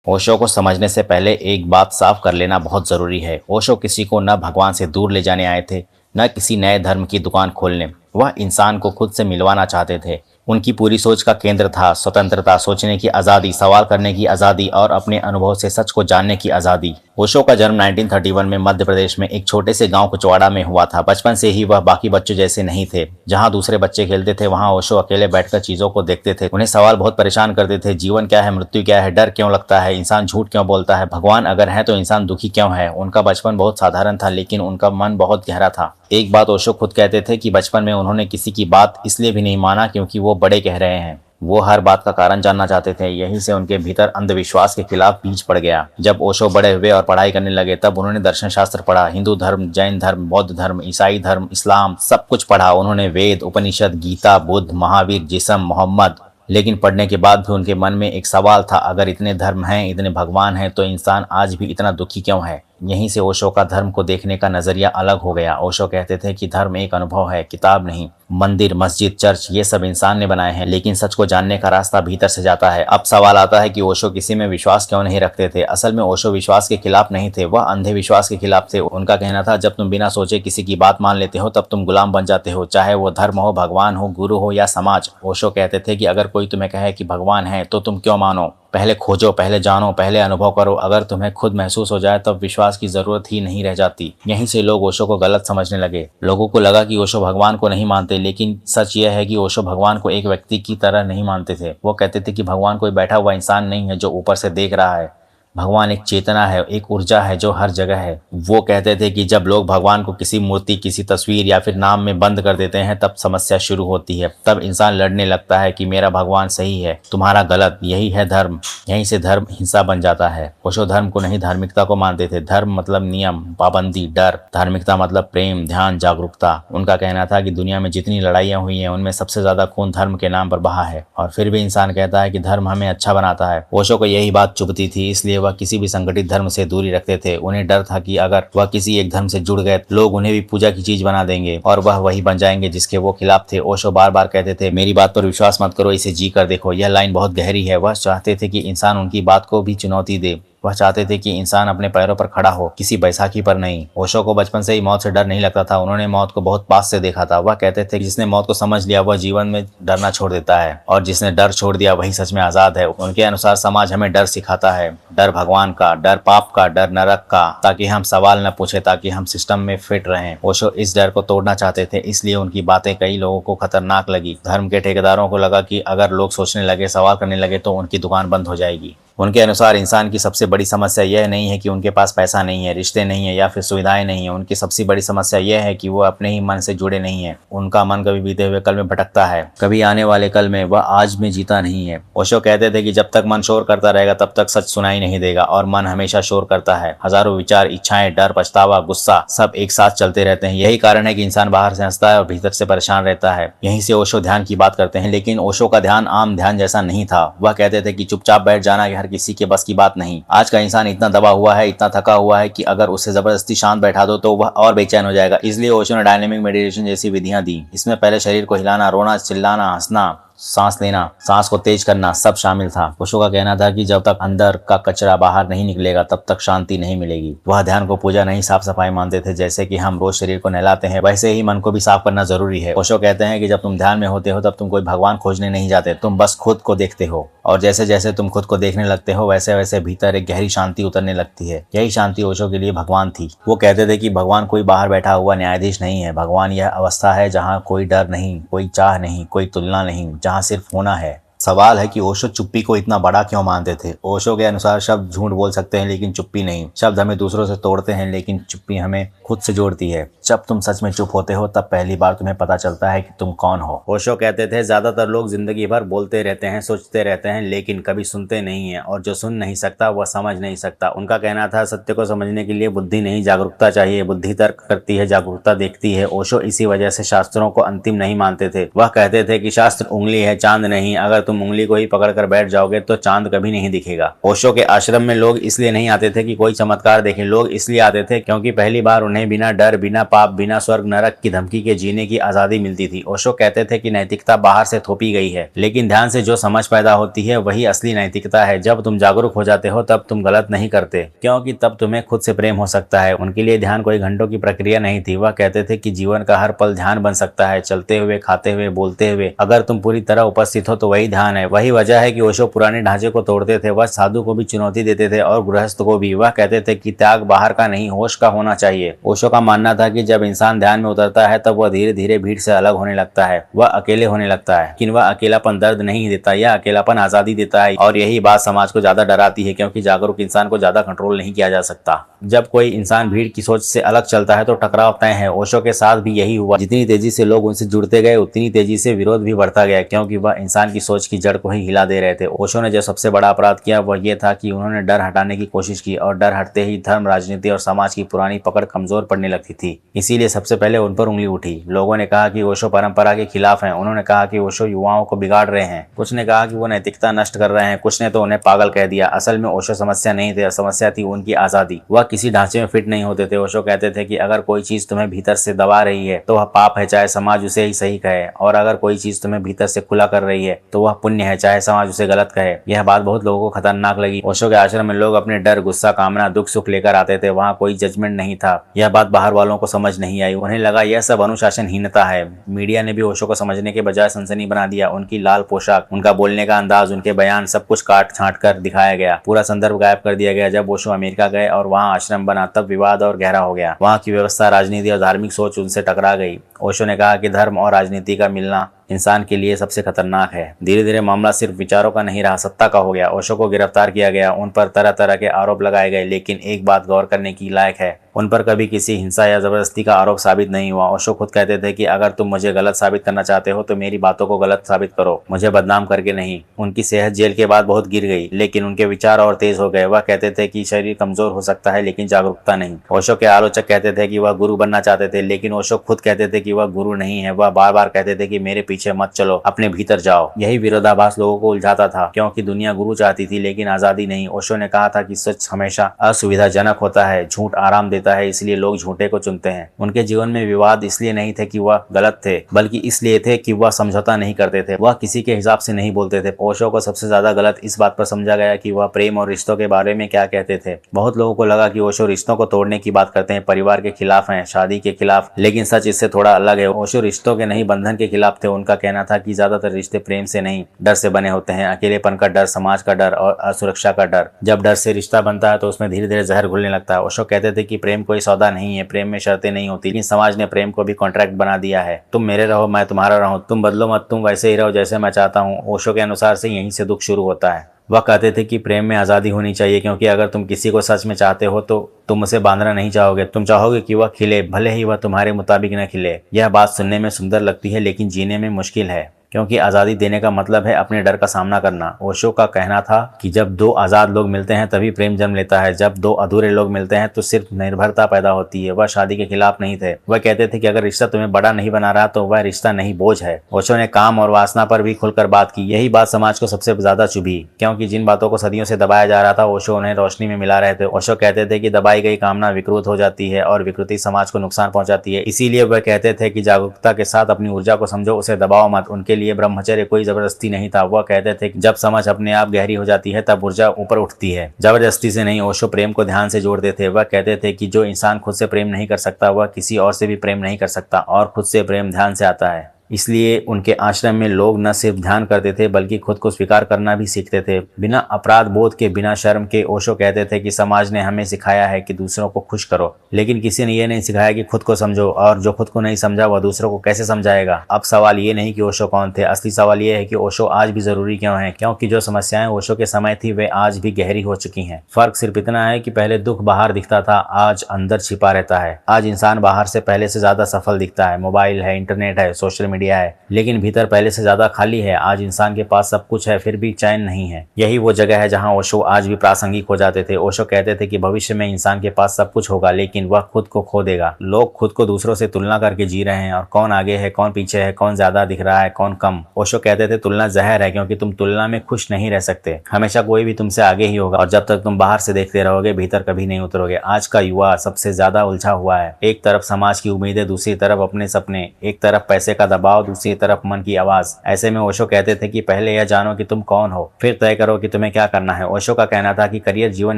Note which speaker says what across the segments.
Speaker 1: ओशो को समझने से पहले एक बात साफ कर लेना बहुत जरूरी है। ओशो किसी को न भगवान से दूर ले जाने आए थे, न किसी नए धर्म की दुकान खोलने। वह इंसान को खुद से मिलवाना चाहते थे। उनकी पूरी सोच का केंद्र था स्वतंत्रता, सोचने की आज़ादी, सवाल करने की आज़ादी और अपने अनुभव से सच को जानने की आज़ादी। ओशो का जन्म 1931 में मध्य प्रदेश में एक छोटे से गांव कुचवाड़ा में हुआ था। बचपन से ही वह बाकी बच्चों जैसे नहीं थे। जहां दूसरे बच्चे खेलते थे वहां ओशो अकेले बैठकर चीजों को देखते थे। उन्हें सवाल बहुत परेशान करते थे। जीवन क्या है, मृत्यु क्या है, डर क्यों लगता है, इंसान झूठ क्यों बोलता है, भगवान अगर है तो इंसान दुखी क्यों है। उनका बचपन बहुत साधारण था लेकिन उनका मन बहुत गहरा था। एक बात ओशो खुद कहते थे कि बचपन में उन्होंने किसी की बात इसलिए भी नहीं माना क्योंकि वो बड़े कह रहे हैं। वो हर बात का कारण जानना चाहते थे। यहीं से उनके भीतर अंधविश्वास के खिलाफ बीज पड़ गया। जब ओशो बड़े हुए और पढ़ाई करने लगे तब उन्होंने दर्शन शास्त्र पढ़ा। हिंदू धर्म, जैन धर्म, बौद्ध धर्म, ईसाई धर्म, इस्लाम, सब कुछ पढ़ा। उन्होंने वेद, उपनिषद, गीता, बुद्ध, महावीर, जिसम, मोहम्मद। लेकिन पढ़ने के बाद भी उनके मन में एक सवाल था, अगर इतने धर्म हैं, इतने भगवान हैं, तो इंसान आज भी इतना दुखी क्यों है। यहीं से ओशो का धर्म को देखने का नजरिया अलग हो गया। ओशो कहते थे कि धर्म एक अनुभव है, किताब नहीं। मंदिर, मस्जिद, चर्च ये सब इंसान ने बनाए हैं, लेकिन सच को जानने का रास्ता भीतर से जाता है। अब सवाल आता है कि ओशो किसी में विश्वास क्यों नहीं रखते थे। असल में ओशो विश्वास के खिलाफ नहीं थे, वह अंधे विश्वास के खिलाफ थे। उनका कहना था, जब तुम बिना सोचे किसी की बात मान लेते हो तब तुम गुलाम बन जाते हो, चाहे वो धर्म हो, भगवान हो, गुरु हो या समाज। ओशो कहते थे कि अगर कोई तुम्हें कहे कि भगवान है तो तुम क्यों मानो। पहले खोजो, पहले जानो, पहले अनुभव करो। अगर तुम्हें खुद महसूस हो जाए तब विश्वास की जरूरत ही नहीं रह जाती। यहीं से लोग ओशो को गलत समझने लगे। लोगों को लगा कि ओशो भगवान को नहीं मानते, लेकिन सच यह है कि ओशो भगवान को एक व्यक्ति की तरह नहीं मानते थे। वो कहते थे कि भगवान कोई बैठा हुआ इंसान नहीं है जो ऊपर से देख रहा है। भगवान एक चेतना है, एक ऊर्जा है जो हर जगह है। वो कहते थे कि जब लोग भगवान को किसी मूर्ति, किसी तस्वीर या फिर नाम में बंद कर देते हैं तब समस्या शुरू होती है। तब इंसान लड़ने लगता है कि मेरा भगवान सही है, तुम्हारा गलत। यही है धर्म। यहीं से धर्म हिंसा बन जाता है। ओशो धर्म को नहीं, धार्मिकता को मानते थे। धर्म मतलब नियम, पाबंदी, डर। धार्मिकता मतलब प्रेम, ध्यान, जागरूकता। उनका कहना था कि दुनिया में जितनी लड़ाइयाँ हुई हैं उनमें सबसे ज्यादा खून धर्म के नाम पर बहा है, और फिर भी इंसान कहता है कि धर्म हमें अच्छा बनाता है। ओशो को यही बात चुभती थी, इसलिए वह किसी भी संगठित धर्म से दूरी रखते थे। उन्हें डर था कि अगर वह किसी एक धर्म से जुड़ गए लोग उन्हें भी पूजा की चीज बना देंगे और वह वही बन जाएंगे जिसके वो खिलाफ थे। ओशो बार बार कहते थे, मेरी बात पर विश्वास मत करो, इसे जी कर देखो। यह लाइन बहुत गहरी है। वह चाहते थे कि इंसान उनकी बात को भी चुनौती दे। वह चाहते थे कि इंसान अपने पैरों पर खड़ा हो, किसी बैसाखी पर नहीं। ओशो को बचपन से ही मौत से डर नहीं लगता था। उन्होंने मौत को बहुत पास से देखा था। वह कहते थे कि जिसने मौत को समझ लिया वह जीवन में डरना छोड़ देता है, और जिसने डर छोड़ दिया वही सच में आजाद है। उनके अनुसार समाज हमें डर सिखाता है, डर भगवान का, डर पाप का, डर नरक का, ताकि हम सवाल न पूछे, ताकि हम सिस्टम में फिट रहें। ओशो इस डर को तोड़ना चाहते थे, इसलिए उनकी बातें कई लोगों को खतरनाक लगी। धर्म के ठेकेदारों को लगा कि अगर लोग सोचने लगे, सवाल करने लगे तो उनकी दुकान बंद हो जाएगी। उनके अनुसार इंसान की सबसे बड़ी समस्या यह नहीं है कि उनके पास पैसा नहीं है, रिश्ते नहीं है या फिर सुविधाएं नहीं है। उनकी सबसे बड़ी समस्या यह है कि वो अपने ही मन से जुड़े नहीं है। उनका मन कभी बीते हुए कल में भटकता है, कभी आने वाले कल में। वह आज में जीता नहीं है। ओशो कहते थे कि जब तक मन शोर करता रहेगा तब तक सच सुनाई नहीं देगा, और मन हमेशा शोर करता है। हजारों विचार, इच्छाएं, डर, पछतावा, गुस्सा सब एक साथ चलते रहते हैं। यही कारण है कि इंसान बाहर से हंसता है और भीतर से परेशान रहता है। यहीं से ओशो ध्यान की बात करते हैं, लेकिन ओशो का ध्यान आम ध्यान जैसा नहीं था। वह कहते थे कि चुपचाप बैठ जाना हर किसी के बस की बात नहीं। आज का इंसान इतना दबा हुआ है, इतना थका हुआ है कि अगर उसे जबरदस्ती शांत बैठा दो तो वह और बेचैन हो जाएगा। इसलिए ओशो ने डायनेमिक मेडिटेशन जैसी विधियां दी। इसमें पहले शरीर को हिलाना, रोना, चिल्लाना, हंसना, सांस लेना, सांस को तेज करना सब शामिल था। ओशो का कहना था कि जब तक अंदर का कचरा बाहर नहीं निकलेगा तब तक शांति नहीं मिलेगी। वह ध्यान को पूजा नहीं, साफ सफाई मानते थे। जैसे कि हम रोज शरीर को नहलाते हैं वैसे ही मन को भी साफ करना जरूरी है। ओशो कहते हैं कि जब तुम ध्यान में होते हो तब तुम कोई भगवान खोजने नहीं जाते, तुम बस खुद को देखते हो, और जैसे जैसे तुम खुद को देखने लगते हो वैसे वैसे भीतर एक गहरी शांति उतरने लगती है। यही शांति ओशो के लिए भगवान थी। वो कहते थे कि भगवान कोई बाहर बैठा हुआ न्यायाधीश नहीं है। भगवान यह अवस्था है जहाँ कोई डर नहीं, कोई चाह नहीं, कोई तुलना नहीं, जहाँ सिर्फ होना है। सवाल है कि ओशो चुप्पी को इतना बड़ा क्यों मानते थे। ओशो के अनुसार शब्द झूठ बोल सकते हैं लेकिन चुप्पी नहीं। शब्द हमें दूसरों से तोड़ते हैं लेकिन चुप्पी हमें खुद से जोड़ती है। जब तुम सच में चुप होते हो तब पहली बार तुम्हें पता चलता है कि तुम कौन हो। ओशो कहते थे, ज्यादातर लोग जिंदगी भर बोलते रहते हैं, सोचते रहते हैं, लेकिन कभी सुनते नहीं है, और जो सुन नहीं सकता वह समझ नहीं सकता। उनका कहना था, सत्य को समझने के लिए बुद्धि नहीं, जागरूकता चाहिए। बुद्धि तर्क करती है, जागरूकता देखती है। ओशो इसी वजह से शास्त्रों को अंतिम नहीं मानते थे। वह कहते थे कि शास्त्र उंगली है, चांद नहीं। अगर तुम उंगली को ही पकड़ कर बैठ जाओगे तो चांद कभी नहीं दिखेगा। ओशो के आश्रम में लोग इसलिए नहीं आते थे कि कोई चमत्कार देखें, लोग इसलिए आते थे क्योंकि पहली बार उन्हें बिना डर, बिना पाप, बिना स्वर्ग नरक की धमकी के जीने की आजादी मिलती थी। ओशो कहते थे कि नैतिकता बाहर से थोपी गई है, लेकिन ध्यान से जो समझ पैदा होती है वही असली नैतिकता है। जब तुम जागरूक हो जाते हो तब तुम गलत नहीं करते, क्योंकि तब तुम्हें खुद से प्रेम हो सकता है। उनके लिए ध्यान कोई घंटों की प्रक्रिया नहीं थी। वह कहते थे कि जीवन का हर पल ध्यान बन सकता है, चलते हुए, खाते हुए, बोलते हुए। अगर तुम पूरी तरह उपस्थित हो तो वही ध्यान है। वही वजह है कि ओशो पुराने ढांचे को तोड़ते थे। वह साधु को भी चुनौती देते थे और गृहस्थ को भी। वह कहते थे कि त्याग बाहर का नहीं, होश का होना चाहिए। ओशो का मानना था कि जब इंसान ध्यान में उतरता है तब वह धीरे धीरे भीड़ से अलग होने लगता है, वह अकेले होने लगता है। लेकिन वह अकेलापन दर्द नहीं देता, यह अकेलापन आजादी देता है। और यही बात समाज को ज्यादा डराती है, क्योंकि जागरूक इंसान को ज्यादा कंट्रोल नहीं किया जा सकता। जब कोई इंसान भीड़ की सोच से अलग चलता है तो टकराव तय है। ओशो के साथ भी यही हुआ। जितनी तेजी से लोग उनसे जुड़ते गए उतनी तेजी से विरोध भी बढ़ता गया, क्योंकि वह इंसान की सोच की जड़ को ही हिला दे रहे थे। ओशो ने जो सबसे बड़ा अपराध किया वह यह था कि उन्होंने डर हटाने की कोशिश की, और डर हटते ही धर्म, राजनीति और समाज की पुरानी पकड़ कमजोर पड़ने लगती थी। इसीलिए सबसे पहले उन पर उंगली उठी। लोगों ने कहा कि ओशो परंपरा के खिलाफ हैं, उन्होंने कहा कि ओशो युवाओं को बिगाड़ रहे हैं, कुछ ने कहा कि वो नैतिकता नष्ट कर रहे हैं, कुछ ने तो उन्हें पागल कह दिया। असल में ओशो समस्या नहीं थे, समस्या थी उनकी आजादी। वह किसी ढांचे में फिट नहीं होते थे। ओशो कहते थे कि अगर कोई चीज तुम्हें भीतर से दबा रही है तो वह पाप है, चाहे समाज उसे ही सही कहे, और अगर कोई चीज तुम्हें भीतर से खुला कर रही है तो वह पुण्य है, चाहे समाज उसे गलत कहे। यह बात बहुत लोगों को खतरनाक लगी। ओशो के आश्रम में लोग अपने डर, गुस्सा, कामना, दुख, सुख लेकर आते थे। वहाँ कोई जजमेंट नहीं था। यह बात बाहर वालों को समझ नहीं आई। उन्हें लगा यह सब अनुशासनहीनता है। मीडिया ने भी ओशो को समझने के बजाय सनसनी बना दिया। उनकी लाल पोशाक, उनका बोलने का अंदाज, उनके बयान, सब कुछ काट छांट कर दिखाया गया। पूरा संदर्भ गायब कर दिया गया। जब ओशो अमेरिका गए और वहाँ आश्रम बना तब विवाद और गहरा हो गया। वहाँ की व्यवस्था, राजनीति और धार्मिक सोच उनसे टकरा गई। ओशो ने कहा कि धर्म और राजनीति का मिलना इंसान के लिए सबसे खतरनाक है। धीरे धीरे मामला सिर्फ विचारों का नहीं रहा, सत्ता का हो गया। ओशो को गिरफ्तार किया गया, उन पर तरह तरह के आरोप लगाए गए, लेकिन एक बात गौर करने की लायक है, उन पर कभी किसी हिंसा या जबरदस्ती का आरोप साबित नहीं हुआ। ओशो खुद कहते थे कि अगर तुम मुझे गलत साबित करना चाहते हो तो मेरी बातों को गलत साबित करो, मुझे बदनाम करके नहीं। उनकी सेहत जेल के बाद बहुत गिर गई, लेकिन उनके विचार और तेज हो गए। वह कहते थे कि शरीर कमजोर हो सकता है लेकिन जागरूकता नहीं। ओशो के आलोचक कहते थे कि वह गुरु बनना चाहते थे, लेकिन ओशो खुद कहते थे कि वह गुरु नहीं है। वह बार बार कहते थे कि मेरे पीछे मत चलो, अपने भीतर जाओ। यही विरोधाभास लोगों को उलझाता था, क्योंकि दुनिया गुरु चाहती थी लेकिन आजादी नहीं। ओशो ने कहा था कि सच हमेशा असुविधाजनक होता है, झूठ आराम देता है, इसलिए लोग झूठे को चुनते हैं। उनके जीवन में विवाद इसलिए नहीं थे कि वह गलत थे, बल्कि इसलिए थे कि वह समझौता नहीं करते थे, वह किसी के हिसाब से नहीं बोलते थे। ओशो को सबसे ज्यादा गलत इस बात पर समझा गया कि वह प्रेम और रिश्तों के बारे में क्या कहते थे। बहुत लोगों को लगा कि ओशो रिश्तों को तोड़ने की बात करते हैं, परिवार के खिलाफ हैं, शादी के खिलाफ, लेकिन सच इससे थोड़ा अलग है। ओशो रिश्तों के नहीं, बंधन के खिलाफ थे। उनका कहना था कि ज्यादातर रिश्ते प्रेम से नहीं, डर से बने होते हैं। अकेलेपन का डर, समाज का डर और असुरक्षा का डर। जब डर से रिश्ता बनता है तो उसमें धीरे धीरे जहर घुलने लगता है। ओशो कहते थे कि प्रेम कोई सौदा नहीं है, प्रेम में शर्तें नहीं होती, लेकिन समाज ने प्रेम को भी कॉन्ट्रैक्ट बना दिया है। तुम मेरे रहो, मैं तुम्हारा रहूं, तुम बदलो मत, तुम वैसे ही रहो जैसे मैं चाहता हूँ। ओशो के अनुसार से यहीं से दुख शुरू होता है। वह कहते थे कि प्रेम में आज़ादी होनी चाहिए, क्योंकि अगर तुम किसी को सच में चाहते हो तो तुम उसे बांधना नहीं चाहोगे। तुम चाहोगे कि वह खिले, भले ही वह तुम्हारे मुताबिक न खिले। यह बात सुनने में सुंदर लगती है लेकिन जीने में मुश्किल है, क्योंकि आज़ादी देने का मतलब है अपने डर का सामना करना। ओशो का कहना था कि जब दो आज़ाद लोग मिलते हैं तभी प्रेम जन्म लेता है, जब दो अधूरे लोग मिलते हैं तो सिर्फ निर्भरता पैदा होती है। वह शादी के खिलाफ नहीं थे। वह कहते थे कि अगर रिश्ता तुम्हें बड़ा नहीं बना रहा तो वह रिश्ता नहीं, बोझ है। ओशो ने काम और वासना पर भी खुलकर बात की। यही बात समाज को सबसे ज्यादा चुभी, क्योंकि जिन बातों को सदियों से दबाया जा रहा था ओशो उन्हें रोशनी में मिला रहे थे। ओशो कहते थे कि दबाई गई कामना विकृत हो जाती है और विकृति समाज को नुकसान पहुंचाती है। इसीलिए वह कहते थे कि जागरूकता के साथ अपनी ऊर्जा को समझो, उसे दबाओ मत। उनके लिए ब्रह्मचर्य कोई जबरदस्ती नहीं था। वह कहते थे कि जब समझ अपने आप गहरी हो जाती है तब ऊर्जा ऊपर उठती है, जबरदस्ती से नहीं। ओशो प्रेम को ध्यान से जोड़ते थे। वह कहते थे कि जो इंसान खुद से प्रेम नहीं कर सकता वह किसी और से भी प्रेम नहीं कर सकता, और खुद से प्रेम ध्यान से आता है। इसलिए उनके आश्रम में लोग न सिर्फ ध्यान करते थे बल्कि खुद को स्वीकार करना भी सीखते थे, बिना अपराध बोध के, बिना शर्म के। ओशो कहते थे कि समाज ने हमें सिखाया है कि दूसरों को खुश करो, लेकिन किसी ने यह नहीं सिखाया कि खुद को समझो, और जो खुद को नहीं समझा वह दूसरों को कैसे समझाएगा। अब सवाल ये नहीं कि ओशो कौन थे, असली सवाल ये है कि ओशो आज भी जरूरी क्यों है, क्योंकि जो समस्याएं ओशो के समय थी वे आज भी गहरी हो चुकी हैं। फर्क सिर्फ इतना है कि पहले दुख बाहर दिखता था, आज अंदर छिपा रहता है। आज इंसान बाहर से पहले से ज्यादा सफल दिखता है। मोबाइल है, इंटरनेट है, सोशल मीडिया मीडिया है, लेकिन भीतर पहले से ज्यादा खाली है। आज इंसान के पास सब कुछ है, फिर भी चैन नहीं है। यही वो जगह है जहाँ ओशो आज भी प्रासंगिक हो जाते थे। ओशो कहते थे कि भविष्य में इंसान के पास सब कुछ होगा, लेकिन वह खुद को खो देगा। लोग खुद को दूसरों से तुलना करके जी रहे हैं, और कौन आगे है, कौन पीछे है, कौन ज्यादा दिख रहा है, कौन कम। ओशो कहते थे तुलना जहर है, क्योंकि तुम तुलना में खुश नहीं रह सकते। हमेशा कोई भी तुमसे आगे ही होगा, और जब तक तुम बाहर से देखते रहोगे, भीतर कभी नहीं उतरोगे। आज का युवा सबसे ज्यादा उलझा हुआ है। एक तरफ समाज की उम्मीदें, दूसरी तरफ अपने सपने, एक तरफ पैसे का दबाव, दूसरी तरफ मन की आवाज। ऐसे में ओशो कहते थे कि पहले यह जानो कि तुम कौन हो, फिर तय करो कि तुम्हें क्या करना है। ओशो का कहना था कि करियर जीवन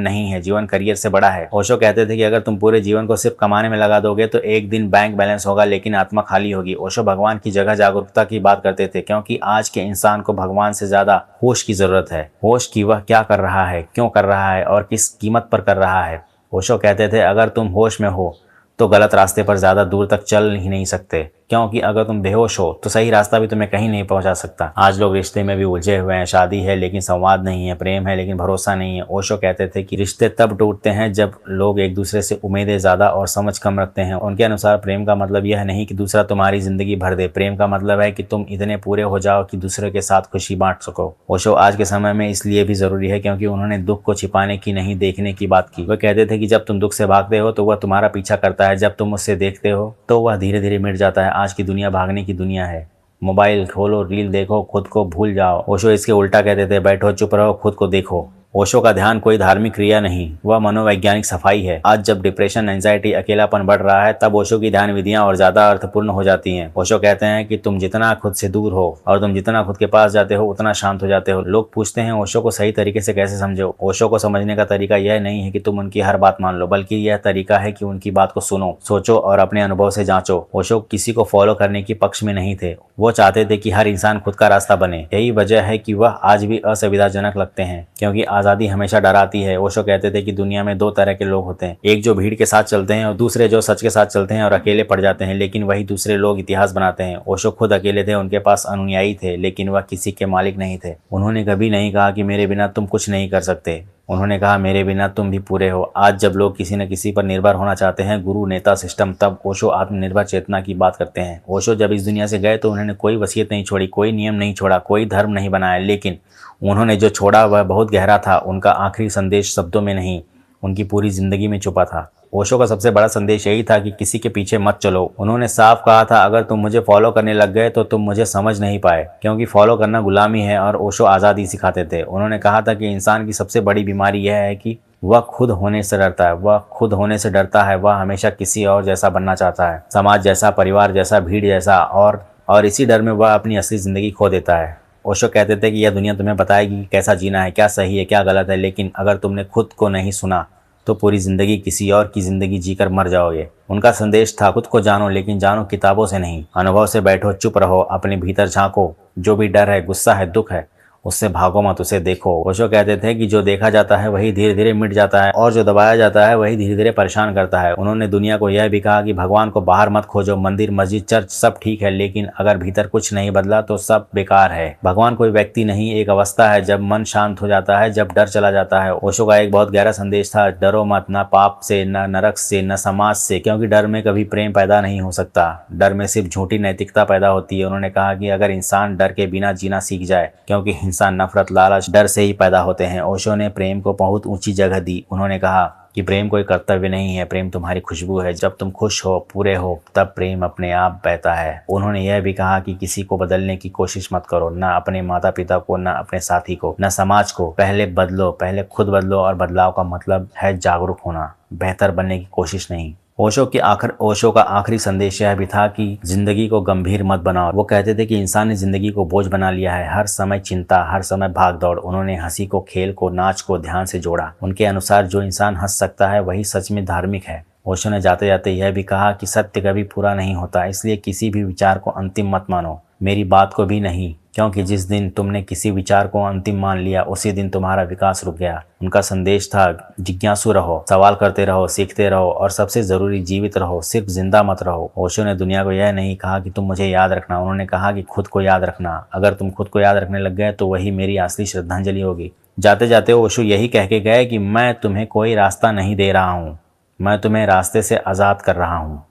Speaker 1: नहीं है, जीवन करियर से बड़ा है। ओशो कहते थे कि अगर तुम पूरे जीवन को सिर्फ कमाने में लगा दोगे तो एक दिन बैंक बैलेंस होगा, लेकिन आत्मा खाली होगी। ओशो भगवान की जगह जागरूकता की बात करते थे, क्योंकि आज के इंसान को भगवान से ज्यादा होश की जरूरत है। होश की वह क्या कर रहा है, क्यों कर रहा है और किस कीमत पर कर रहा है। ओशो कहते थे अगर तुम होश में हो तो गलत रास्ते पर ज्यादा दूर तक चल ही नहीं सकते, क्योंकि अगर तुम बेहोश हो तो सही रास्ता भी तुम्हें कहीं नहीं पहुंचा सकता। आज लोग रिश्ते में भी उलझे हुए हैं। शादी है लेकिन संवाद नहीं है, प्रेम है लेकिन भरोसा नहीं है। ओशो कहते थे कि रिश्ते तब टूटते हैं जब लोग एक दूसरे से उम्मीदें ज्यादा और समझ कम रखते हैं। उनके अनुसार प्रेम का मतलब यह नहीं कि दूसरा तुम्हारी जिंदगी भर दे। प्रेम का मतलब है कि तुम इतने पूरे हो जाओ कि दूसरे के साथ खुशी बांट सको। ओशो आज के समय में इसलिए भी जरूरी है क्योंकि उन्होंने दुख को छिपाने की नहीं, देखने की बात की। वह कहते थे कि जब तुम दुख से भागते हो तो वह तुम्हारा पीछा करता है, जब तुम उससे देखते हो तो वह धीरे धीरे मिट जाता है। आज की दुनिया भागने की दुनिया है। मोबाइल खोलो, रील देखो, खुद को भूल जाओ। ओशो इसके उल्टा कहते थे बैठो, चुप रहो, खुद को देखो। ओशो का ध्यान कोई धार्मिक क्रिया नहीं, वह मनोवैज्ञानिक सफाई है। आज जब डिप्रेशन, एंजाइटी, अकेलापन बढ़ रहा है, तब ओशो की ध्यान विधियां और ज्यादा अर्थपूर्ण हो जाती हैं। ओशो कहते हैं कि तुम जितना खुद से दूर हो और तुम जितना खुद के पास जाते हो उतना शांत हो जाते हो। लोग पूछते हैं ओशो को सही तरीके से कैसे समझो। ओशो को समझने का तरीका यह नहीं है कि तुम उनकी हर बात मान लो, बल्कि यह तरीका है कि उनकी बात को सुनो, सोचो और अपने अनुभव से जांचो। ओशो किसी को फॉलो करने की पक्ष में नहीं थे। वो चाहते थे कि हर इंसान खुद का रास्ता बने। यही वजह है कि वह आज भी असुविधाजनक लगते हैं, क्योंकि आजादी हमेशा डराती है। ओशो कहते थे कि दुनिया में दो तरह के लोग होते हैं, एक जो भीड़ के साथ चलते हैं और दूसरे जो सच के साथ चलते हैं और अकेले पड़ जाते हैं, लेकिन वही दूसरे लोग इतिहास बनाते हैं। ओशो खुद अकेले थे, उनके पास अनुयायी थे, लेकिन वह किसी के मालिक नहीं थे। उन्होंने कभी नहीं कहा कि मेरे बिना तुम कुछ नहीं कर सकते। उन्होंने कहा मेरे बिना तुम भी पूरे हो। आज जब लोग किसी न किसी पर निर्भर होना चाहते हैं, गुरु, नेता, सिस्टम, तब ओशो आत्मनिर्भर चेतना की बात करते हैं। ओशो जब इस दुनिया से गए तो उन्होंने कोई वसीयत नहीं छोड़ी, कोई नियम नहीं छोड़ा, कोई धर्म नहीं बनाया, लेकिन उन्होंने जो छोड़ा वह बहुत गहरा था। उनका आखिरी संदेश शब्दों में नहीं, उनकी पूरी जिंदगी में छुपा था। ओशो का सबसे बड़ा संदेश यही था कि किसी के पीछे मत चलो। उन्होंने साफ कहा था अगर तुम मुझे फॉलो करने लग गए तो तुम मुझे समझ नहीं पाए, क्योंकि फॉलो करना गुलामी है और ओशो आज़ादी सिखाते थे। उन्होंने कहा था कि इंसान की सबसे बड़ी बीमारी यह है कि वह खुद होने से डरता है। वह खुद होने से डरता है, वह हमेशा किसी और जैसा बनना चाहता है, समाज जैसा, परिवार जैसा, भीड़ जैसा, और इसी डर में वह अपनी असली जिंदगी खो देता है। ओशो कहते थे कि यह दुनिया तुम्हें बताएगी कि कैसा जीना है, क्या सही है, क्या गलत है, लेकिन अगर तुमने खुद को नहीं सुना तो पूरी जिंदगी किसी और की जिंदगी जीकर मर जाओगे। उनका संदेश था खुद को जानो, लेकिन जानो किताबों से नहीं, अनुभव से। बैठो, चुप रहो, अपने भीतर झांको। जो भी डर है, गुस्सा है, दुख है, उससे भागो मत, उसे देखो। ओशो कहते थे कि जो देखा जाता है वही धीरे धीरे मिट जाता है, और जो दबाया जाता है वही धीरे धीरे परेशान करता है। उन्होंने दुनिया को यह भी कहा कि भगवान को बाहर मत खोजो। मंदिर, मस्जिद, चर्च सब ठीक है, लेकिन अगर भीतर कुछ नहीं बदला तो सब बेकार है। भगवान कोई व्यक्ति नहीं, एक अवस्था है, जब मन शांत हो जाता है, जब डर चला जाता है। ओशो का एक बहुत गहरा संदेश था, डरो मत, न पाप से, न नरक से, न समाज से, क्योंकि डर में कभी प्रेम पैदा नहीं हो सकता। डर में सिर्फ झूठी नैतिकता पैदा होती है। उन्होंने कहा कि अगर इंसान डर के बिना जीना सीख जाए, क्योंकि इंसान नफरत, लालच, डर से ही पैदा होते हैं। ओशो ने प्रेम को बहुत ऊंची जगह दी। उन्होंने कहा कि प्रेम कोई कर्तव्य नहीं है, प्रेम तुम्हारी खुशबू है। जब तुम खुश हो, पूरे हो, तब प्रेम अपने आप बहता है। उन्होंने यह भी कहा कि किसी को बदलने की कोशिश मत करो, ना अपने माता पिता को, ना अपने साथी को, ना समाज को। पहले बदलो, पहले खुद बदलो, और बदलाव का मतलब है जागरूक होना, बेहतर बनने की कोशिश नहीं। ओशो का आखिरी संदेश यह भी था कि जिंदगी को गंभीर मत बनाओ। वो कहते थे कि इंसान ने जिंदगी को बोझ बना लिया है, हर समय चिंता, हर समय भाग दौड़। उन्होंने हंसी को, खेल को, नाच को ध्यान से जोड़ा। उनके अनुसार जो इंसान हंस सकता है वही सच में धार्मिक है। ओशो ने जाते जाते यह भी कहा कि सत्य कभी पूरा नहीं होता, इसलिए किसी भी विचार को अंतिम मत मानो, मेरी बात को भी नहीं, क्योंकि जिस दिन तुमने किसी विचार को अंतिम मान लिया उसी दिन तुम्हारा विकास रुक गया। उनका संदेश था जिज्ञासु रहो, सवाल करते रहो, सीखते रहो, और सबसे जरूरी जीवित रहो, सिर्फ जिंदा मत रहो। ओशो ने दुनिया को यह नहीं कहा कि तुम मुझे याद रखना, उन्होंने कहा कि खुद को याद रखना। अगर तुम खुद को याद रखने लग गए तो वही मेरी असली श्रद्धांजलि होगी। जाते जाते ओशो यही कह के गए कि मैं तुम्हें कोई रास्ता नहीं दे रहा हूँ, मैं तुम्हें रास्ते से आज़ाद कर रहा हूँ।